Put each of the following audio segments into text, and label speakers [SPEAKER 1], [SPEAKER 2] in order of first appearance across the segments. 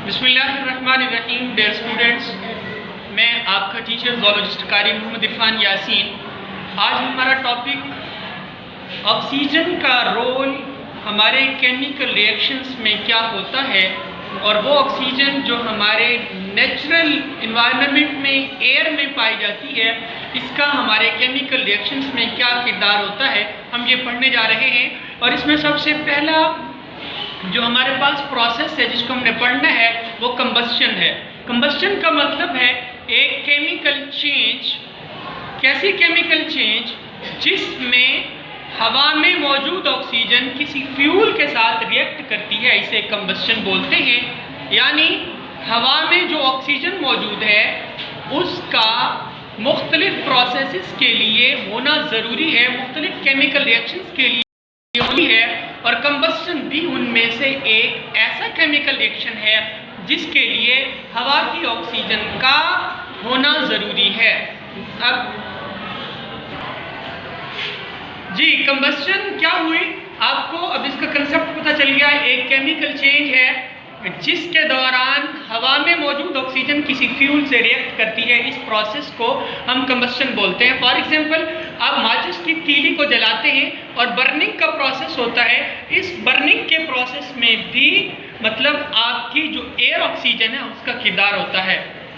[SPEAKER 1] बिस्मिल्लाहिर्रहमानिर्रहीम। Dear students, मैं आपका टीचर ज़ूलॉजिस्ट कारी मोहम्मद इरफान यासीन। आज हमारा टॉपिक ऑक्सीजन का रोल हमारे केमिकल रिएक्शंस में क्या होता है और वो ऑक्सीजन जो हमारे नेचुरल इन्वायरमेंट में एयर में पाई जाती है, इसका हमारे केमिकल रिएक्शंस में क्या किरदार होता है, हम ये पढ़ने जा रहे हैं। और इसमें सबसे पहला जो हमारे पास प्रोसेस है जिसको हमने पढ़ना है वो कंबस्शन है। कंबस्शन का मतलब है एक केमिकल चेंज। कैसी केमिकल चेंज? जिसमें हवा में मौजूद ऑक्सीजन किसी फ्यूल के साथ रिएक्ट करती है, इसे कंबस्शन बोलते हैं। यानी हवा में जो ऑक्सीजन मौजूद है उसका मुख्तलिफ प्रोसेसेस के लिए होना ज़रूरी है, मुख्तलिफ केमिकल रिएक्शंस के लिए होनी है। और कंबस्शन भी उनमें से एक ऐसा केमिकल रिएक्शन है जिसके लिए हवा की ऑक्सीजन का होना ज़रूरी है। अब जी, कंबस्शन क्या हुई आपको अब इसका कंसेप्ट पता चल गया। एक केमिकल चेंज है जिसके दौरान हवा में मौजूद ऑक्सीजन किसी फ्यूल से रिएक्ट करती है। इस प्रोसेस को हम कंबस्शन बोलते हैं। फॉर एग्जांपल, आप माचिस की तीली को जलाते हैं और बर्निंग का प्रोसेस होता है। इस बर्निंग के प्रोसेस में भी मतलब आपकी जो एयर ऑक्सीजन है उसका किरदार होता है।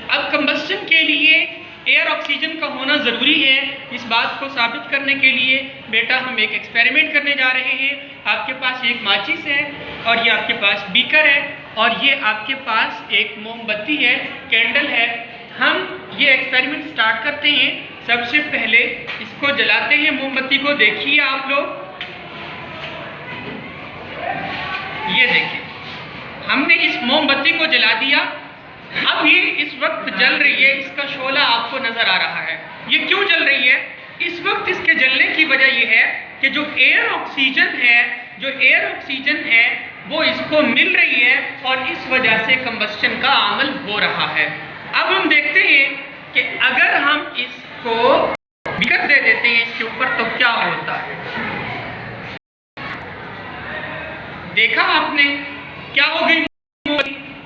[SPEAKER 1] अब कंबस्शन के लिए एयर ऑक्सीजन का होना ज़रूरी है। इस बात को साबित करने के लिए बेटा हम एक एक्सपेरिमेंट करने जा रहे हैं। आपके पास एक माचिस है और ये आपके पास बीकर है और ये आपके पास एक मोमबत्ती है, कैंडल है। हम ये एक्सपेरिमेंट स्टार्ट करते हैं। सबसे पहले इसको जलाते हैं, मोमबत्ती को। देखिए आप लोग, ये देखिए हमने इस मोमबत्ती को जला दिया। अब ये इस वक्त जल रही है, इसका शोला आपको नजर आ रहा है। ये क्यों जल रही है? इस वक्त इसके जलने की वजह यह है कि जो एयर ऑक्सीजन है वो इसको मिल रही है और इस वजह से कंबस्शन का अमल हो रहा है। अब हम देखते हैं कि अगर हम इसको बीकर दे देते हैं इसके ऊपर तो क्या होता है। देखा आपने क्या हो गई?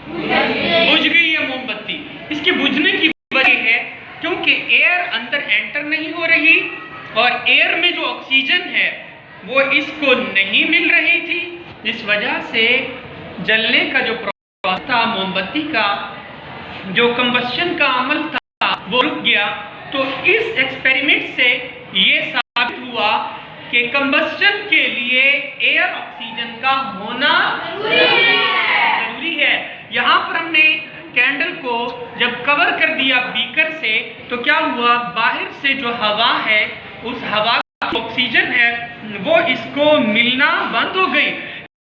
[SPEAKER 1] बुझ गई है मोमबत्ती। इसके बुझने की वजह है क्योंकि एयर अंदर एंटर नहीं हो रही और एयर में जो ऑक्सीजन है वो इसको नहीं मिल रही थी। इस वजह से जलने का जो प्रोसेस था, मोमबत्ती का जो कंबस्शन का अमल था वो रुक गया। तो इस एक्सपेरिमेंट से ये साबित हुआ कि कंबस्शन के लिए एयर ऑक्सीजन का होना जरूरी है। यहाँ पर हमने कैंडल को जब कवर कर दिया बीकर से तो क्या हुआ? बाहर से जो हवा है उस हवा की ऑक्सीजन है वो इसको मिलना बंद हो गई,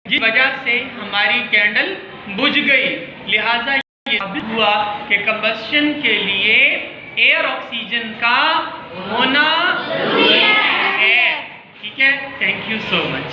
[SPEAKER 1] जिस वजह से हमारी कैंडल बुझ गई। लिहाजा ये साबित हुआ कि कंबस्शन के लिए एयर ऑक्सीजन का होना जरूरी है। ठीक है, थैंक यू सो मच।